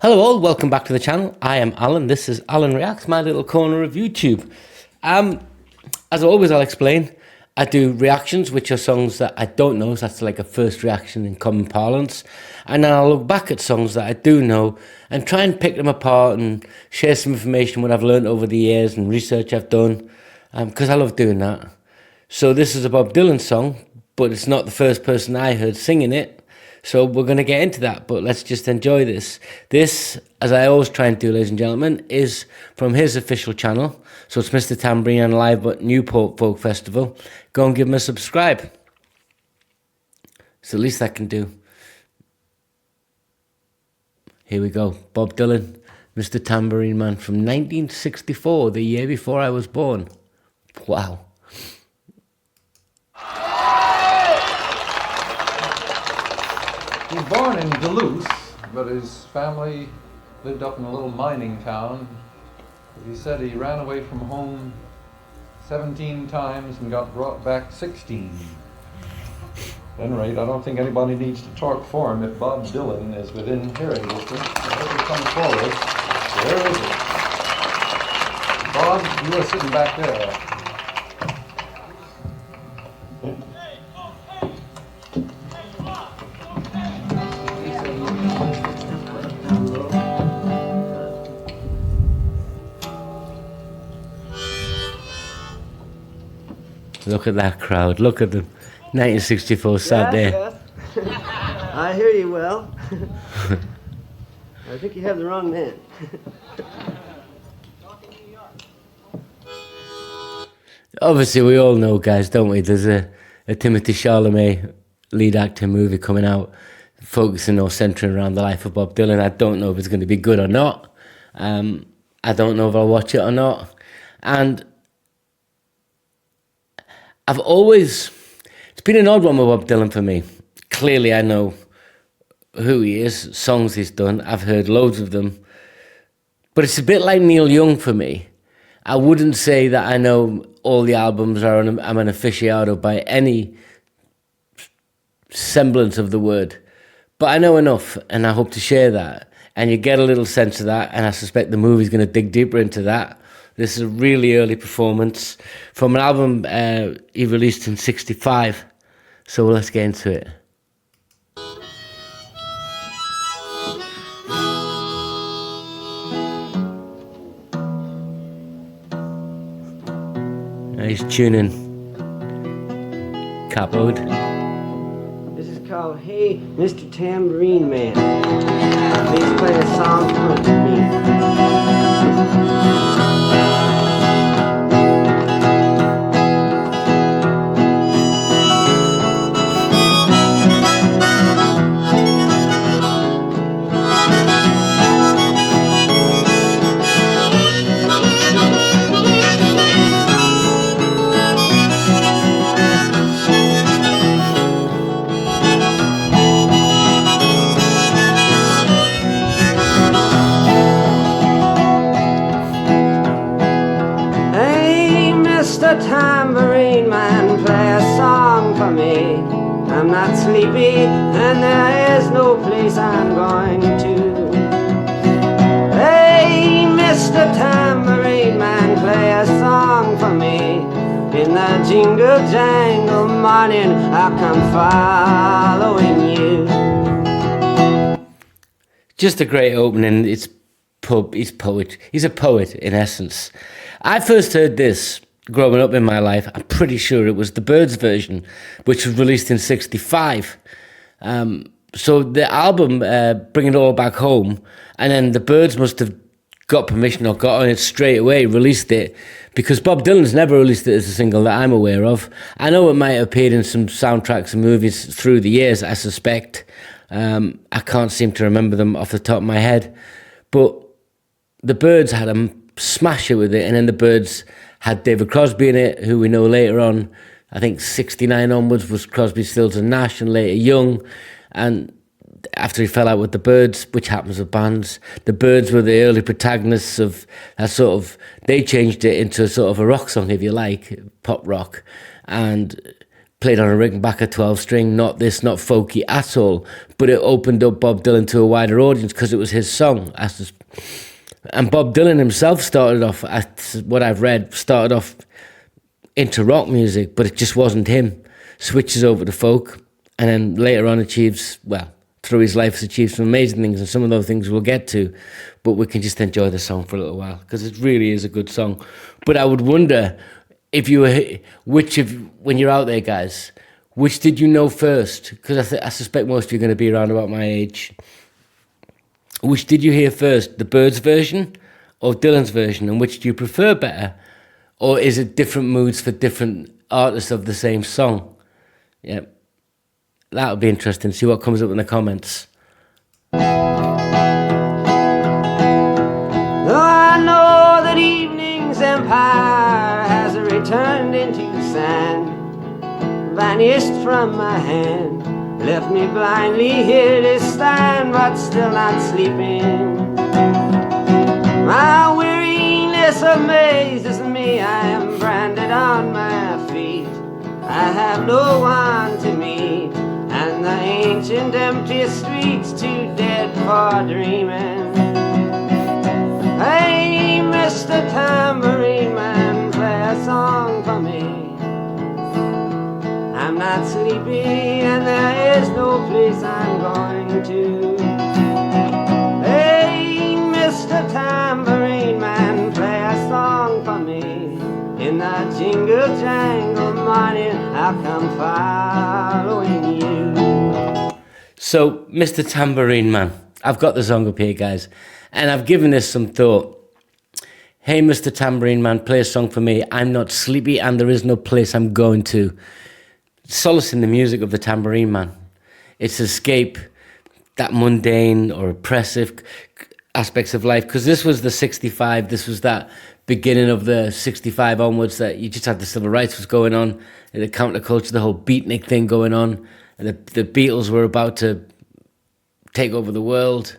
Hello all, welcome back to the channel. I am Alan, this is Alan Reacts, my little corner of YouTube. As always, I'll explain. I do reactions, which are songs that I don't know, so that's like a first reaction in common parlance. And then I'll look back at songs that I do know and try and pick them apart and share some information, what I've learned over the years and research I've done, because I love doing that. So this is a Bob Dylan song, but it's not the first person I heard singing it. So we're going to get into that, but let's just enjoy this. This, as I always try and do, ladies and gentlemen, is from his official channel. So it's Mr. Tambourine Man live at Newport Folk Festival. Go and give him a subscribe. It's the least I can do. Here we go. Bob Dylan, Mr. Tambourine Man from 1964, the year before I was born. Wow. He was born in Duluth, but his family lived up in a little mining town. He said he ran away from home 17 times and got brought back 16. At any rate, I don't think anybody needs to talk for him if Bob Dylan is within hearing distance. Let him come forward. Where is it? Bob, you are sitting back there. Look at that crowd, look at them. 1964 sat there. Yes. I hear you well. I think you have the wrong man. Obviously, we all know, guys, don't we? There's a Timothy Chalamet lead actor movie coming out focusing or centering around the life of Bob Dylan. I don't know if it's going to be good or not. I don't know if I'll watch it or not. And it's been an odd one with Bob Dylan for me. Clearly, I know who he is, songs he's done. I've heard loads of them. But it's a bit like Neil Young for me. I wouldn't say that I know all the albums, or I'm an aficionado by any semblance of the word. But I know enough, and I hope to share that. And you get a little sense of that, and I suspect the movie's going to dig deeper into that. This is a really early performance from an album he released in '65. So let's get into it. He's tuning capoed. This is called Hey, Mr. Tambourine Man. Please play a song for me. Mr. Tambourine Man, play a song for me. I'm not sleepy and there is no place I'm going to. Hey, Mr. Tambourine Man, play a song for me. In the jingle jangle morning I'll come following you. Just a great opening. He's a poet in essence. I first heard this growing up in my life. I'm pretty sure it was the Byrds version, which was released in '65. So the album, Bring It All Back Home, and then the Byrds must have got permission or got on it straight away, released it, because Bob Dylan's never released it as a single that I'm aware of. I know it might have appeared in some soundtracks and movies through the years, I suspect. I can't seem to remember them off the top of my head. But the Byrds had a smasher with it, and then the Byrds had David Crosby in it, who we know later on, I think '69 onwards, was Crosby, Stills and Nash, and later Young. And after he fell out with the Byrds, which happens with bands, the Byrds were the early protagonists of that sort of, they changed it into sort of a rock song, if you like, pop rock. And played on a Rickenbacker 12-string, not folky at all, but it opened up Bob Dylan to a wider audience because it was his song. And Bob Dylan himself started off, what I've read, started off into rock music, but it just wasn't him. Switches over to folk, and then later on achieves, well, through his life has achieved some amazing things, and some of those things we'll get to, but we can just enjoy the song for a little while, because it really is a good song. But I would wonder, if you were, when you're out there, guys, which did you know first? Because I suspect most of you are going to be around about my age. Which did you hear first, the Byrds version or Dylan's version, and which do you prefer better? Or is it different moods for different artists of the same song? Yeah, that'll be interesting. See what comes up in the comments. Though I know that evening's empire has returned into sand, vanished from my hand, left me blindly here to stand, but still not sleeping. My weariness amazes me, I am branded on my feet. I have no one to meet, and the ancient empty streets too dead for dreaming. Hey, Mr. Tambourine Man, play a song for me. I'm not sleepy and there is no place I'm going to. Hey, Mr. Tambourine Man, play a song for me. In the jingle jangle morning, I'll come following you. So, Mr. Tambourine Man, I've got the song up here, guys, and I've given this some thought. Hey, Mr. Tambourine Man, play a song for me. I'm not sleepy and there is no place I'm going to. Solace in the music of the Tambourine Man. It's escape that mundane or oppressive aspects of life, because this was the 65, this was that beginning of the 65 onwards that you just had the civil rights was going on, the counterculture, the whole beatnik thing going on, and the Beatles were about to take over the world,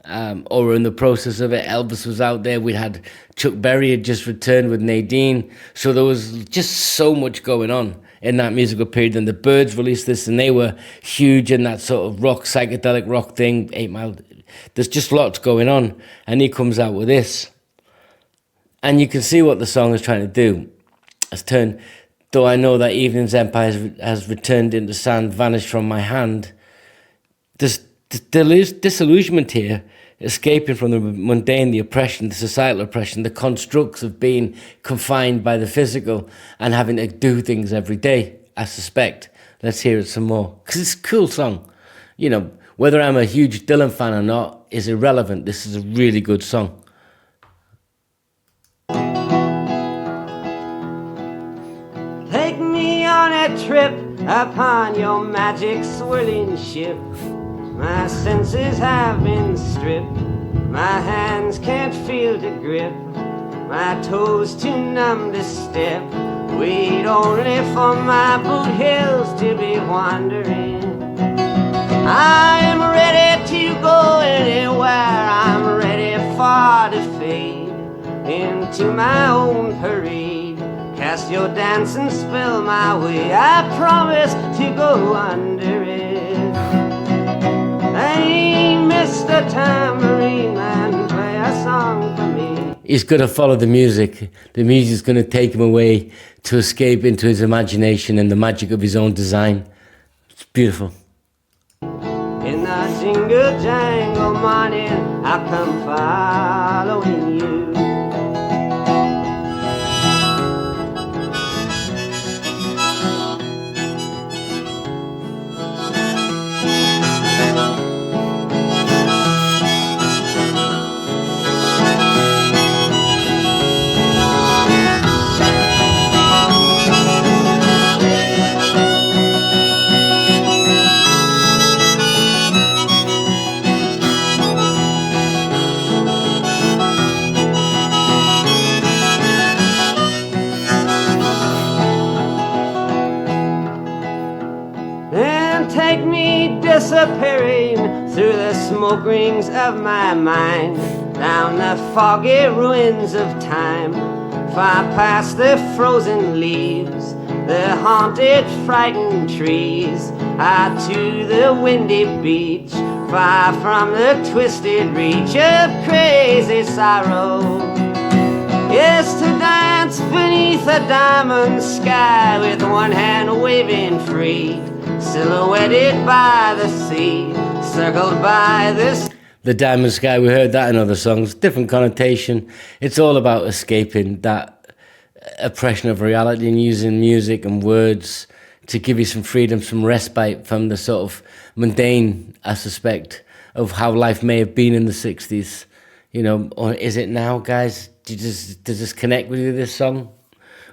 or were in the process of it. Elvis was out there, we had Chuck Berry had just returned with Nadine, so there was just so much going on in that musical period. And the Byrds released this, and they were huge in that sort of rock, psychedelic rock thing, 8 Mile. There's just lots going on, and he comes out with this. And you can see what the song is trying to do. It's turned, though I know that evening's empire has returned into sand, vanished from my hand. There's disillusionment here, escaping from the mundane, the oppression, the societal oppression, the constructs of being confined by the physical and having to do things every day, I suspect. Let's hear it some more, because it's a cool song. You know, whether I'm a huge Dylan fan or not is irrelevant. This is a really good song. Take me on a trip upon your magic swirling ship. My senses have been stripped, my hands can't feel the grip, my toes too numb to step. Wait only for my boot heels to be wandering. I am ready to go anywhere, I'm ready for the fade into my own parade. Cast your dancing spell my way, I promise to go under it. Hey, Mr. Tambourine Man, play a song for me. He's going to follow the music. The music's going to take him away to escape into his imagination and the magic of his own design. It's beautiful. In the jingle jangle morning, I'll come following you. Take me disappearing through the smoke rings of my mind, down the foggy ruins of time, far past the frozen leaves, The haunted, frightened trees are to the windy beach, far from the twisted reach of crazy sorrow. Yes, to dance beneath a diamond sky with one hand waving free, silhouetted by the sea, circled by this. The Diamond Sky, we heard that in other songs, different connotation. It's all about escaping that oppression of reality and using music and words to give you some freedom, some respite from the sort of mundane, I suspect, of how life may have been in the 60s. You know, or is it now, guys? Does this connect with you, this song?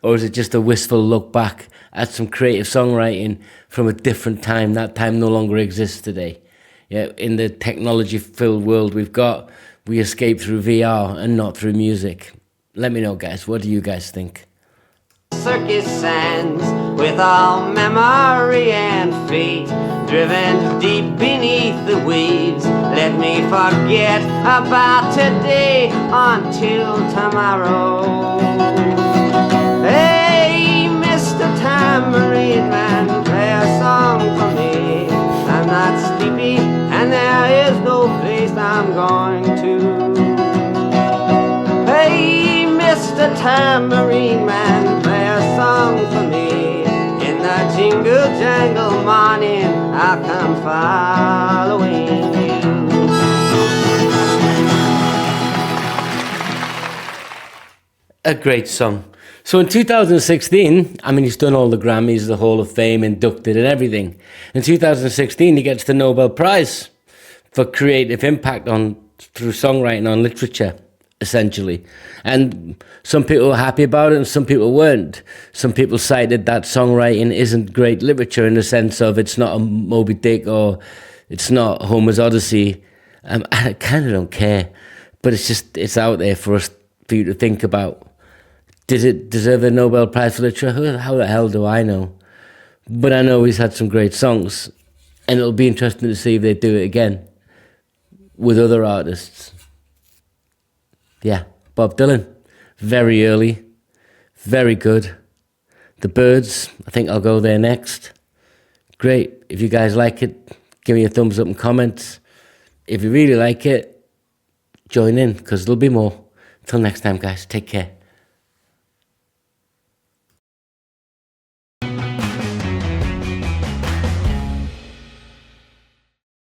Or is it just a wistful look back at some creative songwriting from a different time? That time no longer exists today. Yeah, in the technology-filled world we've got, we escape through VR and not through music. Let me know, guys. What do you guys think? Circus sands with all memory and fate, driven deep beneath the waves. Let me forget about today until tomorrow. Hey, Mr. Tambourine Man, play a song for me. I'm not sleepy and there is no place I'm going to. Hey, Mr. Tambourine Man, play a song for me. In the jingle jangle morning, I'll come following you. A great song. So in 2016, I mean, he's done all the Grammys, the Hall of Fame, inducted and everything. In 2016, he gets the Nobel Prize for creative impact through songwriting on literature, essentially. And some people were happy about it and some people weren't. Some people cited that songwriting isn't great literature in the sense of it's not a Moby Dick or it's not Homer's Odyssey. I kind of don't care, but it's out there for you to think about. Did it deserve a Nobel Prize for literature? How the hell do I know? But I know he's had some great songs, and it'll be interesting to see if they do it again with other artists. Yeah, Bob Dylan, very early, very good. The Byrds, I think I'll go there next. Great. If you guys like it, give me a thumbs up and comments. If you really like it, join in, because there'll be more. Till next time, guys, take care.